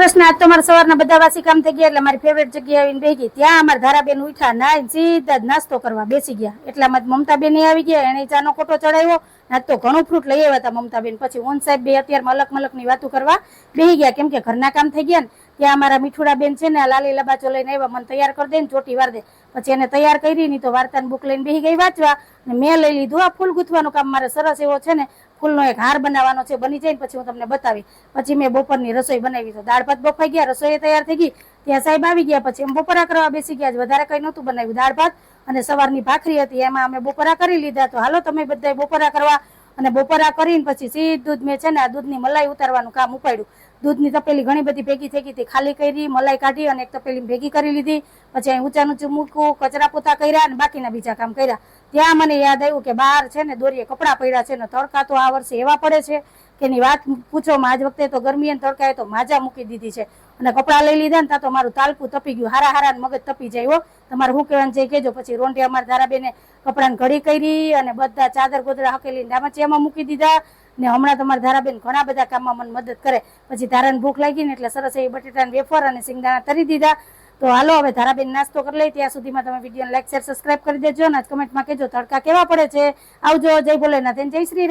કૃષ્ણ. આજ તો મારા સવારના બધા વાસી કામ થઈ ગયા એટલે મારી ફેવરેટ જગ્યાએ આવીને બેસી ગઈ. ત્યાં અમારા ધારાબેન ઉઠ્યા, નાઈને સીધા જ નાસ્તો કરવા બેસી ગયા. એટલામાં મમતાબેન આવી ગયા, એને ચાનો કોટો ચડાવ્યો. આજ તો ઘણું ફ્રૂટ લઈ આવ્યા હતા મમતાબેન. પછી ઓન સાહેબ બે અત્યારમાં અલગ મલકની વાતો કરવા બેસી ગયા, કેમ કે ઘરના કામ થઈ ગયા ને. ત્યાં અમારા મીઠુડા બેન છે ને, લાલી લબાચો લઈને આવ્યા, મને તૈયાર કરી દે ને ચોટી વાર દે. પછી એને તૈયાર કરી ની તો વાર્તાની બુક લઈને બેસી ગઈ વાંચવા. ને મેં લઈ લીધું આ ફૂલ ગૂંથવાનું કામ. મારે સરસ એવો છે ને ફૂલનો એક હાર બનાવવાનો છે, બની જાય ને પછી હું તમને બતાવી. પછી મેં બપોરની રસોઈ બનાવી. તો દાળ ભાત બફાઈ ગયા, રસોઈ તૈયાર થઈ ગઈ. ત્યાં સાહેબ આવી ગયા, પછી એમ બપોરા કરવા બેસી ગયા. વધારે કઈ નહોતું બનાવ્યું, દાળ ભાત અને સવારની ભાખરી હતી, એમાં અમે બપોરા કરી લીધા. તો હાલો તમે બધા બપોરા કરવા. અને બપોરા કરીને પછી સીધું મેં છે ને આ દૂધની મલાઈ ઉતારવાનું કામ ઉપાડ્યું. દૂધની તપેલી ઘણી બધી ભેગી થઈ ગઈ હતી, ખાલી કરી, મલાઈ કાઢી અને એક તપેલી ભેગી કરી લીધી. પછી અહીં ઊંચા ઊંચું મૂકવું, કચરા પોતા કર્યા અને બાકીના બીજા કામ કર્યા. ત્યાં મને યાદ આવ્યું કે બહાર છે ને દોરીએ કપડાં પડ્યા છે ને તડકા તો આ વર્ષે એવા પડે છે કે એની વાત પૂછોમાં. આજ વખતે તો ગરમી અને તડકાએ તો માજા મૂકી દીધી છે. અને કપડાં લઈ લીધા ને ત્યાં તો મારું તાલકું તપી ગયું. હારા મગજ તપી જાય હો. તમારે શું કહેવાનું છે કહેજો. પછી રોંઢે અમારા ધારાબેને કપડાને ઘડી કરી અને બધા ચાદર ગોદડા હકેલી ડામાચિયામાં મૂકી દીધા. ને હમણાં તમારા ધારાબેન ઘણા બધા કામમાં મને મદદ કરે. પછી ધારાને ભૂખ લાગી ને એટલે સરસ એવી બટેટાના વેફર અને સિંગદાણા તરી દીધા. તો હાલો હવે ધારાબેન નાસ્તો કરી લઈ. ત્યાં સુધીમાં તમે વિડીયોને લાઈક શેર સબસ્ક્રાઈબ કરી દેજો અને કમેન્ટમાં કહેજો તડકા કેવા પડે છે. આવજો. જય ભોલેનાથ, જય શ્રી રામ.